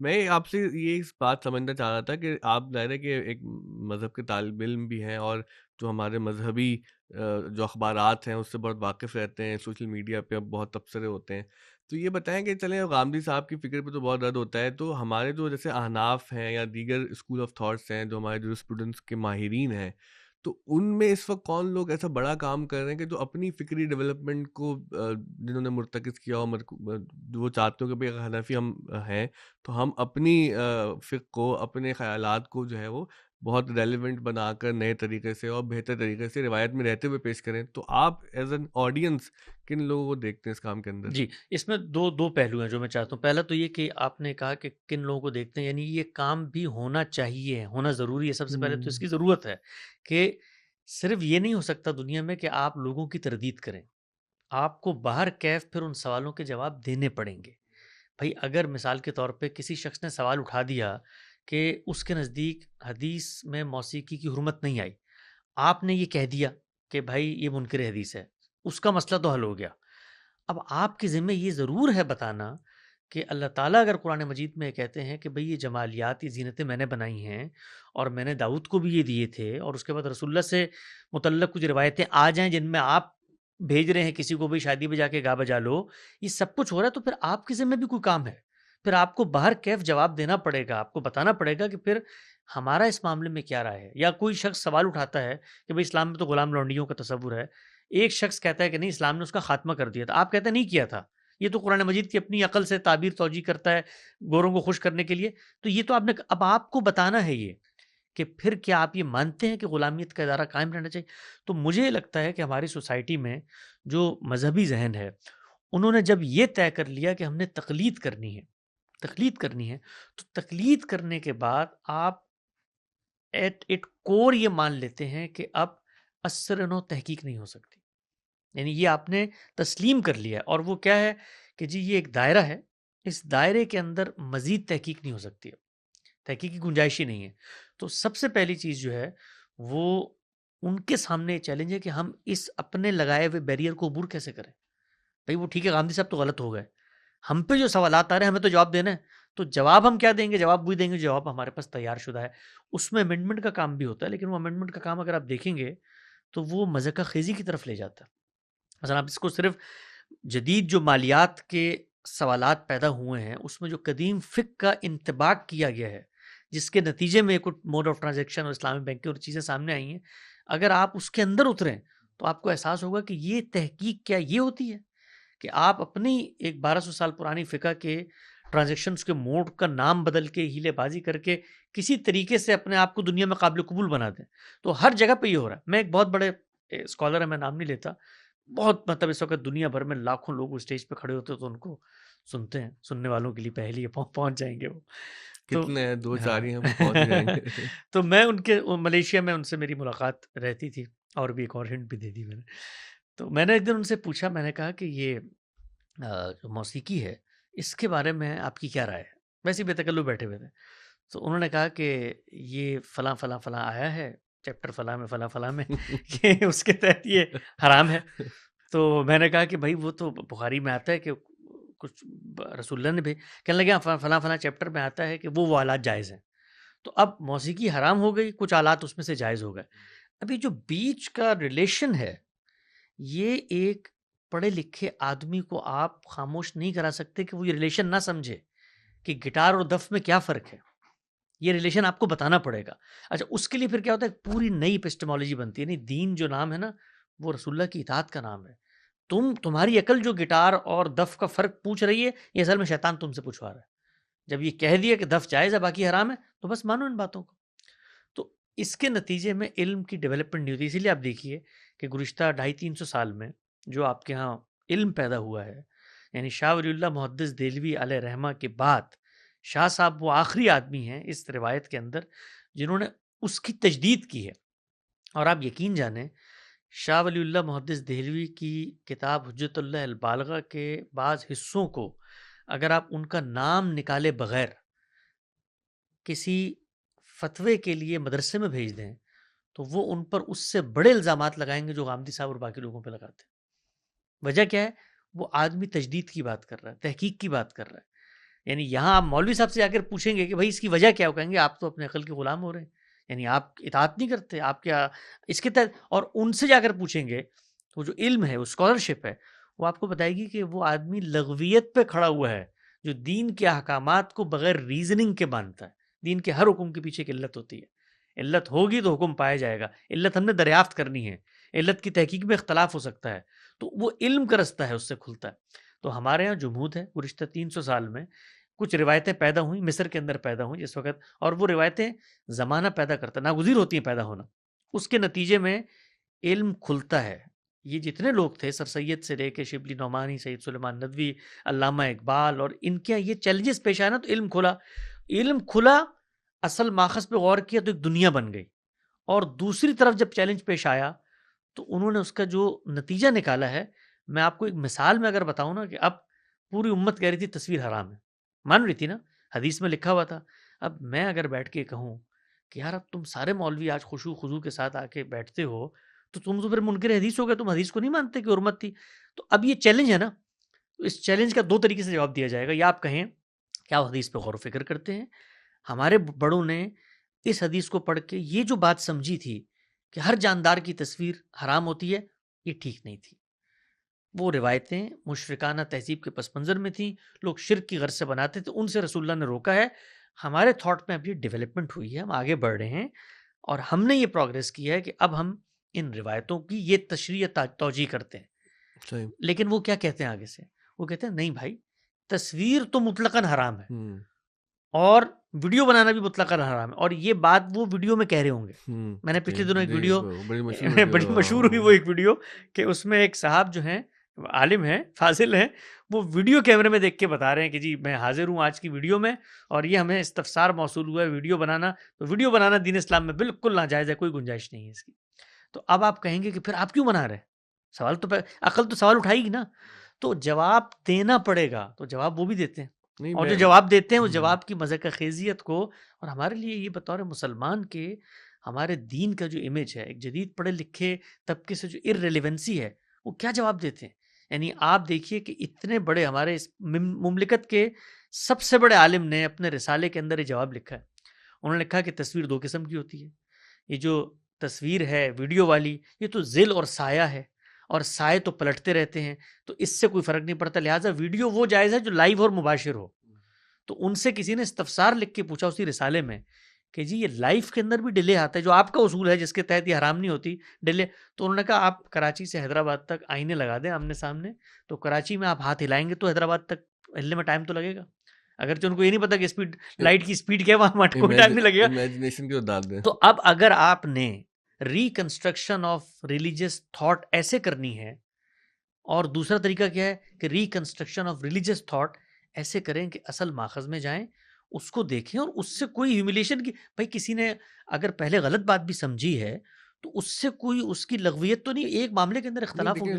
میں آپ سے یہ اس بات سمجھنا چاہ رہا تھا کہ آپ ظاہر ہے کہ ایک مذہب کے طالب علم بھی ہیں، اور جو ہمارے مذہبی جو اخبارات ہیں اس سے بہت واقف رہتے ہیں، سوشل میڈیا پہ اب بہت تبصرے ہوتے ہیں. تو یہ بتائیں کہ چلیں غامدی صاحب کی فکر پہ تو بہت رد ہوتا ہے، تو ہمارے جو جیسے احناف ہیں یا دیگر اسکول آف تھاٹس ہیں جو ہمارے جو اسٹوڈنٹس کے ماہرین ہیں، تو ان میں اس وقت کون لوگ ایسا بڑا کام کر رہے ہیں کہ جو اپنی فکری ڈیولپمنٹ کو جنہوں نے مرتکز کیا ہو، جو وہ چاہتے ہو کہ بھئی اگر حنفی ہم ہیں تو ہم اپنی فقہ کو، اپنے خیالات کو جو ہے وہ بہت ریلیونٹ بنا کر نئے طریقے سے اور بہتر طریقے سے روایت میں رہتے ہوئے پیش کریں. تو آپ ایز این آڈینس کن لوگوں کو دیکھتے ہیں اس کام کے اندر؟ جی، اس میں دو پہلو ہیں جو میں چاہتا ہوں. پہلا تو یہ کہ آپ نے کہا کہ کن لوگوں کو دیکھتے ہیں، یعنی یہ کام بھی ہونا چاہیے، ہونا ضروری ہے. سب سے پہلے تو اس ہوں. کی ضرورت ہے کہ صرف یہ نہیں ہو سکتا دنیا میں کہ آپ لوگوں کی تردید کریں. آپ کو باہر کیف پھر ان سوالوں کے جواب دینے پڑیں گے. بھائی اگر مثال کے طور پہ کسی شخص نے سوال اٹھا دیا کہ اس کے نزدیک حدیث میں موسیقی کی حرمت نہیں آئی، آپ نے یہ کہہ دیا کہ بھائی یہ منکر حدیث ہے، اس کا مسئلہ تو حل ہو گیا. اب آپ کے ذمہ یہ ضرور ہے بتانا کہ اللہ تعالیٰ اگر قرآن مجید میں کہتے ہیں کہ بھئی یہ جمالیات، یہ زینتیں میں نے بنائی ہیں اور میں نے داؤد کو بھی یہ دیے تھے، اور اس کے بعد رسول اللہ سے متعلق کچھ روایتیں آ جائیں جن میں آپ بھیج رہے ہیں کسی کو بھی شادی میں جا کے گا بجا لو، یہ سب کچھ ہو رہا ہے، تو پھر آپ کے ذمہ بھی کوئی کام ہے. پھر آپ کو باہر کیف جواب دینا پڑے گا، آپ کو بتانا پڑے گا کہ پھر ہمارا اس معاملے میں کیا رائے ہے. یا کوئی شخص سوال اٹھاتا ہے کہ بھئی اسلام میں تو غلام لونڈیوں کا تصور ہے، ایک شخص کہتا ہے کہ نہیں اسلام نے اس کا خاتمہ کر دیا تھا، آپ کہتے ہیں نہیں کیا تھا، یہ تو قرآن مجید کی اپنی عقل سے تعبیر توجیہ کرتا ہے گوروں کو خوش کرنے کے لیے. تو یہ تو آپ نے اب آپ کو بتانا ہے یہ کہ پھر کیا آپ یہ مانتے ہیں کہ غلامیت کا ادارہ قائم رہنا چاہیے. تو مجھے لگتا ہے کہ ہماری سوسائٹی میں جو مذہبی ذہن ہے انہوں نے جب یہ طے کر لیا کہ ہم نے تقلید کرنی ہے، تقلید کرنی ہے، تو تقلید کرنے کے بعد آپ ایٹ اٹ کور یہ مان لیتے ہیں کہ اب اثر نو تحقیق نہیں ہو سکتی. یعنی یہ آپ نے تسلیم کر لیا ہے، اور وہ کیا ہے کہ جی یہ ایک دائرہ ہے، اس دائرے کے اندر مزید تحقیق نہیں ہو سکتی ہے، تحقیق کی گنجائش ہی نہیں ہے. تو سب سے پہلی چیز جو ہے وہ ان کے سامنے چیلنج ہے کہ ہم اس اپنے لگائے ہوئے بیریئر کو عبور کیسے کریں. بھائی وہ ٹھیک ہے گاندھی صاحب تو غلط ہو گئے، ہم پہ جو سوالات آ رہے ہیں ہمیں تو جواب دینا ہے. تو جواب ہم کیا دیں گے؟ جواب وہی دیں گے جواب ہمارے پاس تیار شدہ ہے. اس میں امینڈمنٹ کا کام بھی ہوتا ہے، لیکن وہ امینڈمنٹ کا کام اگر آپ دیکھیں گے تو وہ مذہقہ خیزی کی طرف لے جاتا ہے. مثلا آپ اس کو صرف جدید جو مالیات کے سوالات پیدا ہوئے ہیں اس میں جو قدیم فقہ کا انطباق کیا گیا ہے، جس کے نتیجے میں کچھ موڈ آف ٹرانزیکشن اور اسلامی بینکنگ اور چیزیں سامنے آئی ہیں، اگر آپ اس کے اندر اتریں تو آپ کو احساس ہوگا کہ یہ تحقیق کیا یہ ہوتی ہے کہ آپ اپنی ایک 1200 سال پرانی فقہ کے ٹرانزیکشنز کے موڈ کا نام بدل کے ہیلے بازی کر کے کسی طریقے سے اپنے آپ کو دنیا میں قابل قبول بنا دیں. تو ہر جگہ پہ یہ ہو رہا ہے. میں ایک بہت بڑے اسکالر ہے، میں نام نہیں لیتا، بہت مطلب اس وقت دنیا بھر میں لاکھوں لوگ اسٹیج پہ کھڑے ہوتے ہیں تو ان کو سنتے ہیں، سننے والوں کے لیے پہلے ہی پہنچ جائیں گے وہ. تو کتنے ہیں؟ دو چار ہاں ہی ہم پہنچ ہی جائیں گے. تو میں ان کے ملیشیا میں ان سے میری ملاقات رہتی تھی، اور بھی ایک اور ہنٹ بھی دے دی میں نے. تو میں نے ایک دن ان سے پوچھا، میں نے کہا کہ یہ جو موسیقی ہے اس کے بارے میں آپ کی کیا رائے ہے؟ ویسے ہی بے تکلف بیٹھے ہوئے تھے. تو انہوں نے کہا کہ یہ فلاں فلاں فلاں آیا ہے چیپٹر فلاں میں فلاں فلاں میں کہ اس کے تحت یہ حرام ہے. تو میں نے کہا کہ بھائی وہ تو بخاری میں آتا ہے کہ کچھ رسول اللہ نے بھی کہنے لگے فلاں فلاں چیپٹر میں آتا ہے کہ وہ آلات جائز ہیں. تو اب موسیقی حرام ہو گئی، کچھ آلات اس میں سے جائز ہو گئے. ابھی جو بیچ کا ریلیشن ہے یہ ایک پڑھے لکھے آدمی کو آپ خاموش نہیں کرا سکتے کہ وہ یہ ریلیشن نہ سمجھے کہ گٹار اور دف میں کیا فرق ہے. یہ ریلیشن آپ کو بتانا پڑے گا. اچھا اس کے لیے پھر کیا ہوتا ہے، پوری نئی ایپسٹمالوجی بنتی ہے. نہیں، دین جو نام ہے نا وہ رسول اللہ کی اطاعت کا نام ہے. تمہاری عقل جو گٹار اور دف کا فرق پوچھ رہی ہے، یہ اصل میں شیطان تم سے پوچھوا رہا ہے. جب یہ کہہ دیا کہ دف جائز ہے باقی حرام ہے تو بس مانو ان باتوں کو. تو اس کے نتیجے میں علم کی ڈیولپمنٹ نہیں ہوتی. اسی لیے آپ دیکھیے کہ گزشتہ 250-300 سال میں جو آپ کے ہاں علم پیدا ہوا ہے، یعنی شاہ ولی اللہ محدث دہلوی علیہ رحمہ کے بعد شاہ صاحب وہ آخری آدمی ہیں اس روایت کے اندر جنہوں نے اس کی تجدید کی ہے. اور آپ یقین جانیں شاہ ولی اللہ محدث دہلوی کی کتاب حجت اللہ البالغہ کے بعض حصوں کو اگر آپ ان کا نام نکالے بغیر کسی فتوے کے لیے مدرسے میں بھیج دیں تو وہ ان پر اس سے بڑے الزامات لگائیں گے جو غامدی صاحب اور باقی لوگوں پہ لگاتے ہیں. وجہ کیا ہے؟ وہ آدمی تجدید کی بات کر رہا ہے، تحقیق کی بات کر رہا ہے. یعنی یہاں آپ مولوی صاحب سے جا کر پوچھیں گے کہ بھائی اس کی وجہ کیا ہو، کہیں گے آپ تو اپنے عقل کے غلام ہو رہے ہیں، یعنی آپ اطاعت نہیں کرتے، آپ کیا اس کے تحت. اور ان سے جا کر پوچھیں گے وہ جو علم ہے، وہ اسکالرشپ ہے، وہ آپ کو بتائے گی کہ وہ آدمی لغویت پہ کھڑا ہوا ہے جو دین کے احکامات کو بغیر ریزننگ کے مانتا ہے. دین کے ہر حکم کے پیچھے ایک علت ہوتی ہے، علت ہوگی تو حکم پایا جائے گا، علت ہم نے دریافت کرنی ہے، علت کی تحقیق میں اختلاف ہو سکتا ہے، تو وہ علم کا رستہ ہے، اس سے کھلتا ہے. تو ہمارے ہاں جمہود ہے، گزشتہ 300 سال میں کچھ روایتیں پیدا ہوئیں، مصر کے اندر پیدا ہوئیں جس وقت، اور وہ روایتیں زمانہ پیدا کرتا، ناگزیر ہوتی ہیں پیدا ہونا. اس کے نتیجے میں علم کھلتا ہے. یہ جتنے لوگ تھے، سر سید سے لے کے شبلی نعمانی، سید سلیمان ندوی، علامہ اقبال، اور ان کے یہ چیلنجز پیش آئے نا تو علم کھلا. علم کھلا، اصل ماخذ پہ غور کیا تو ایک دنیا بن گئی. اور دوسری طرف جب چیلنج پیش آیا تو انہوں نے اس کا جو نتیجہ نکالا ہے، میں آپ کو ایک مثال میں اگر بتاؤں نا، کہ اب پوری امت کہہ رہی تھی تصویر حرام ہے، مان رہی تھی نا، حدیث میں لکھا ہوا تھا. اب میں اگر بیٹھ کے کہوں کہ یار اب تم سارے مولوی آج خشوع خضوع کے ساتھ آ کے بیٹھتے ہو تو تم تو پھر منکر حدیث ہو گئے، تم حدیث کو نہیں مانتے کہ حرمت تھی. تو اب یہ چیلنج ہے نا، تو اس چیلنج کا دو طریقے سے جواب دیا جائے گا. یا آپ کہیں کیا وہ حدیث پہ غور و فکر کرتے ہیں؟ ہمارے بڑوں نے اس حدیث کو پڑھ کے یہ جو بات سمجھی تھی کہ ہر جاندار کی تصویر حرام ہوتی ہے، یہ ٹھیک نہیں تھی. وہ روایتیں مشرکانہ تہذیب کے پس منظر میں تھیں، لوگ شرک کی غرض سے بناتے تھے، ان سے رسول اللہ نے روکا ہے. ہمارے تھاٹ میں اب یہ ڈیولپمنٹ ہوئی ہے، ہم آگے بڑھ رہے ہیں، اور ہم نے یہ پروگریس کی ہے کہ اب ہم ان روایتوں کی یہ تشریح توجیہ کرتے ہیں. صحیح. لیکن وہ کیا کہتے ہیں آگے سے؟ وہ کہتے ہیں نہیں بھائی، تصویر تو مطلقاً حرام ہے، اور ویڈیو بنانا بھی مطلقاً حرام ہے. اور یہ بات وہ ویڈیو میں کہہ رہے ہوں گے. میں نے پچھلے دنوں ایک جی، ویڈیو بڑی مشہور بڑی مشہور ہوئی، وہ ایک ویڈیو کہ اس میں ایک صاحب جو ہیں، عالم ہیں، فاضل ہیں، وہ ویڈیو کیمرے میں دیکھ کے بتا رہے ہیں کہ جی میں حاضر ہوں آج کی ویڈیو میں، اور یہ ہمیں استفسار موصول ہوا ہے ویڈیو بنانا. تو ویڈیو بنانا دین اسلام میں بالکل ناجائز ہے، کوئی گنجائش نہیں ہے اس کی. تو اب آپ کہیں گے کہ پھر آپ کیوں بنا رہے ہیں؟ سوال تو عقل تو سوال اٹھائے گی نا. تو جواب دینا پڑے گا، تو جواب وہ بھی دیتے ہیں، نہیں اور جو میں جواب دیتے ہیں اس جواب کی مزہ خیزیت کو، اور ہمارے لیے یہ بطور مسلمان کے ہمارے دین کا جو امیج ہے، ایک جدید پڑھے لکھے طبقے سے جو ارریلیونسی ہے، وہ کیا جواب دیتے ہیں. یعنی آپ دیکھیے کہ اتنے بڑے ہمارے اس مملکت کے سب سے بڑے عالم نے اپنے رسالے کے اندر یہ جواب لکھا ہے. انہوں نے لکھا کہ تصویر دو قسم کی ہوتی ہے. یہ جو تصویر ہے ویڈیو والی، یہ تو ذل اور سایہ ہے، اور سائے تو پلٹتے رہتے ہیں، تو اس سے کوئی فرق نہیں پڑتا. لہٰذا ویڈیو وہ جائز ہے جو لائیو اور مباشر ہو. تو ان سے کسی نے استفسار لکھ کے پوچھا اسی رسالے میں کہ جی یہ لائف کے اندر بھی ڈیلے آتا ہے، جو آپ کا اصول ہے جس کے تحت یہ حرام نہیں ہوتی ڈیلے. تو انہوں نے کہا آپ کراچی سے حیدرآباد تک آئینے لگا دیں آمنے سامنے، تو کراچی میں آپ ہاتھ ہلائیں گے تو حیدرآباد تک ہلنے میں ٹائم تو لگے گا، اگرچہ ان کو یہ نہیں پتا کہ اسپیڈ لائٹ کی اسپیڈ کیا ہے، وہاں کوئی ٹائم نہیں لگے گا. امیجنیشن کی داد دیں. تو اب اگر آپ نے ریکنسٹرکشن آف ریلیجیس تھاٹ ایسے کرنی ہے، اور دوسرا طریقہ کیا ہے کہ ریکنسٹرکشن آف ریلیجیس تھاٹ ایسے کریں کہ اصل ماخذ میں جائیں، اس کو دیکھیں، اور اس سے کوئی ہیوملیشن کی، بھائی کسی نے اگر پہلے غلط بات بھی سمجھی ہے تو اس سے کوئی اس کی لغویت تو نہیں، ایک معاملے کے اندر نہیں اختلاف ہو دیکھیں گیا.